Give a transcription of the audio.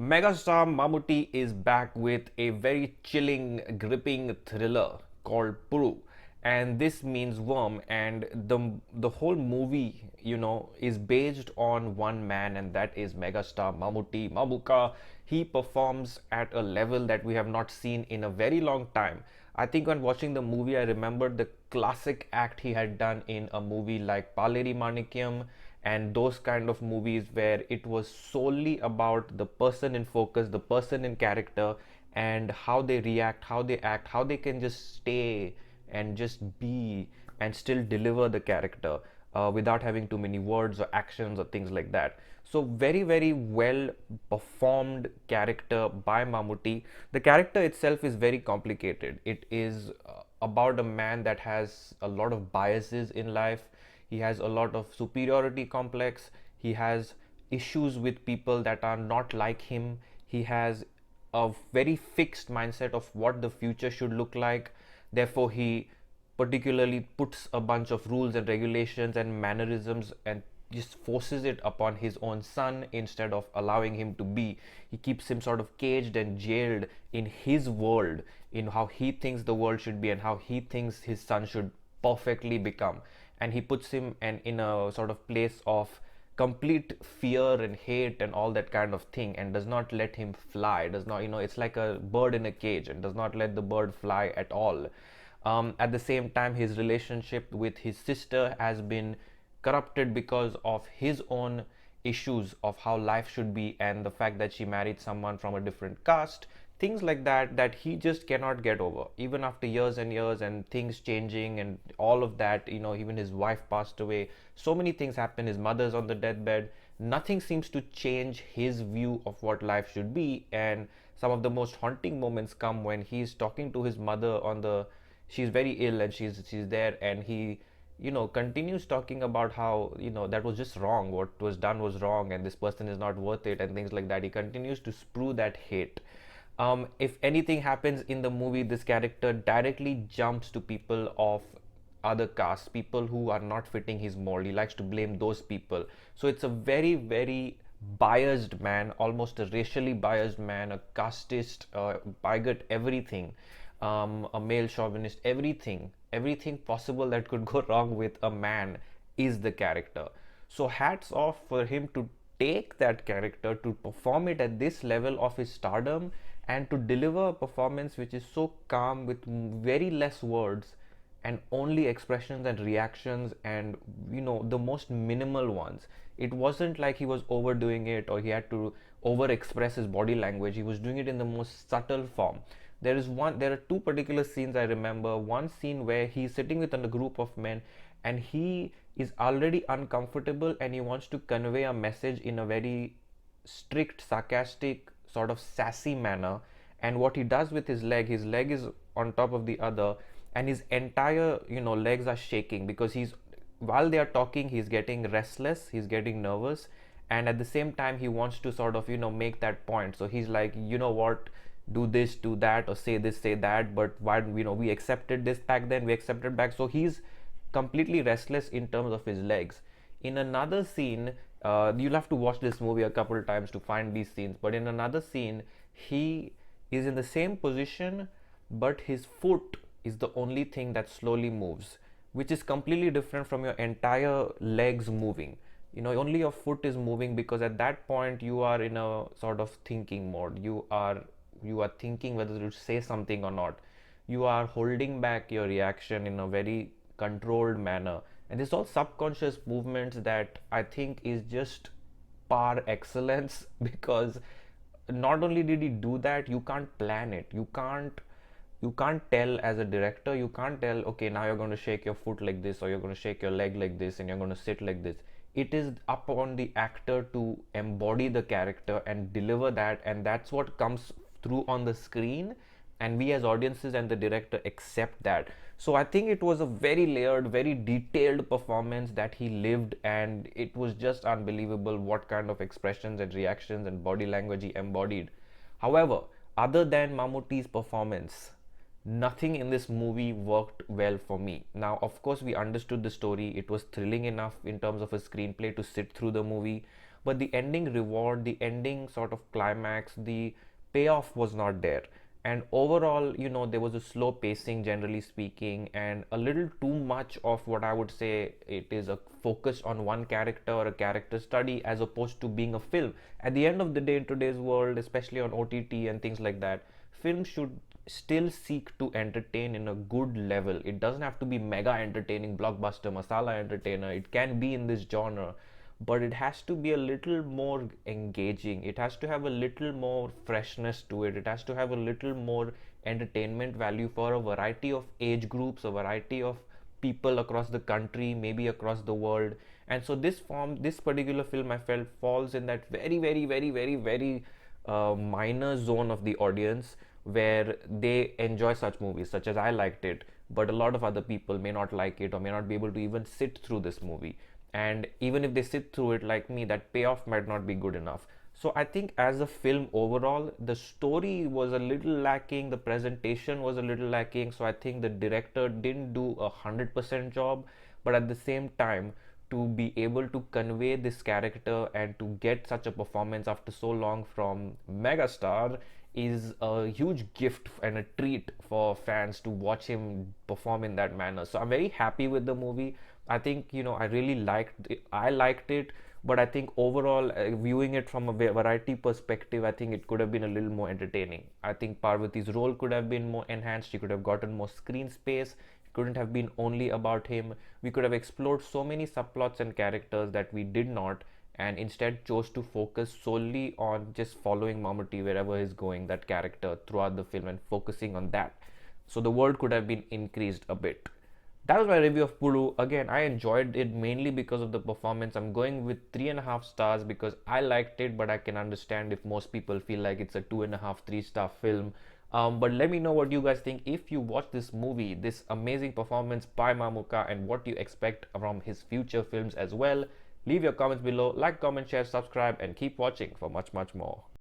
Megastar Mammootty is back with a very chilling, gripping thriller called Puzhu, and this means worm. And the whole movie, is based on one man, and that is Megastar Mammootty. Mamuka, he performs at a level that we have not seen in a very long time. I think when watching the movie, I remembered the classic act he had done in a movie like Paleri Manikyam and those kind of movies where it was solely about the person in focus, the person in character, and how they react, how they act, how they can just stay and just be and still deliver the character without having too many words or actions or things like that. So very very well performed character by Mammootty. The character itself is very complicated. It is about a man that has a lot of biases in life. He has a lot of superiority complex. He has issues with people that are not like him. He has a very fixed mindset of what the future should look like. Therefore, he particularly puts a bunch of rules and regulations and mannerisms and just forces it upon his own son instead of allowing him to be. He keeps him sort of caged and jailed in his world, in how he thinks the world should be and how he thinks his son should perfectly become. And he puts him in a sort of place of complete fear and hate and all that kind of thing, and does not let him fly, does not, it's like a bird in a cage and does not let the bird fly at all. At the same time, his relationship with his sister has been corrupted because of his own issues of how life should be and the fact that she married someone from a different caste, things like that, that he just cannot get over even after years and years and things changing and all of that. Even his wife passed away, so many things happen, his mother's on the deathbed, nothing seems to change his view of what life should be. And some of the most haunting moments come when he's talking to his mother on the, she's very ill and she's there, and he continues talking about how that was just wrong, what was done was wrong, and this person is not worth it and things like that. He continues to sprue that hate. If anything happens in the movie, this character directly jumps to people of other castes, people who are not fitting his mold. He likes to blame those people. So it's a very very biased man, almost a racially biased man, a casteist, bigot, everything, a male chauvinist, everything possible that could go wrong with a man is the character. So hats off for him to take that character, to perform it at this level of his stardom, and to deliver a performance which is so calm with very less words and only expressions and reactions, and the most minimal ones. It wasn't like he was overdoing it or he had to over express his body language. He was doing it in the most subtle form. There are two particular scenes I remember. One scene where he's sitting with a group of men and he is already uncomfortable and he wants to convey a message in a very strict, sarcastic, sort of sassy manner. And what he does with his leg is on top of the other, and his entire legs are shaking because he's, while they are talking, he's getting restless, he's getting nervous, and at the same time he wants to sort of make that point. So he's like, what, do this, do that, or say this, say that, but why, we accepted this back then, we accepted back. So he's completely restless in terms of his legs. In another scene, you'll have to watch this movie a couple of times to find these scenes, but in another scene he is in the same position, but his foot is the only thing that slowly moves, which is completely different from your entire legs moving. Only your foot is moving because at that point you are in a sort of thinking mode. You are thinking whether to say something or not. You are holding back your reaction in a very controlled manner, and this all subconscious movements that I think is just par excellence because not only did he do that, you can't plan it, you can't tell as a director, you can't tell, okay, now you're going to shake your foot like this or you're going to shake your leg like this and you're going to sit like this. It is up on the actor to embody the character and deliver that, and that's what comes through on the screen, and we as audiences and the director accept that. So I think it was a very layered, very detailed performance that he lived, and it was just unbelievable what kind of expressions and reactions and body language he embodied. However, other than Mammootty's performance, nothing in this movie worked well for me. Now, of course, we understood the story. It was thrilling enough in terms of a screenplay to sit through the movie. but the ending reward, the ending sort of climax, the payoff was not there. And overall, there was a slow pacing, generally speaking, and a little too much of what I would say it is a focus on one character or a character study as opposed to being a film. At the end of the day, in today's world, especially on OTT and things like that, film should still seek to entertain in a good level. It doesn't have to be mega entertaining, blockbuster, masala entertainer. It can be in this genre, but it has to be a little more engaging. It has to have a little more freshness to it. It has to have a little more entertainment value for a variety of age groups, a variety of people across the country, maybe across the world. And so this particular film, I felt falls in that very, very, very, very, very minor zone of the audience where they enjoy such movies, such as I liked it, but a lot of other people may not like it or may not be able to even sit through this movie. And even if they sit through it like me, that payoff might not be good enough. So I think as a film overall, the story was a little lacking, the presentation was a little lacking. So I think the director didn't do 100% job, but at the same time, to be able to convey this character and to get such a performance after so long from megastar is a huge gift and a treat for fans to watch him perform in that manner. So I'm very happy with the movie. I think I really liked it. I liked it, but I think overall, viewing it from a variety perspective, I think it could have been a little more entertaining. I think Parvathy's role could have been more enhanced. She could have gotten more screen space. It couldn't have been only about him. We could have explored so many subplots and characters that we did not, and instead chose to focus solely on just following Mammootty wherever he's going, that character throughout the film, and focusing on that. So the world could have been increased a bit. That was my review of Puzhu. Again, I enjoyed it mainly because of the performance. I'm going with 3.5 stars because I liked it, but I can understand if most people feel like it's a 2.5, 3-star film. But let me know what you guys think if you watch this movie, this amazing performance by Mamuka, and what you expect from his future films as well. Leave your comments below, like, comment, share, subscribe, and keep watching for much, much more.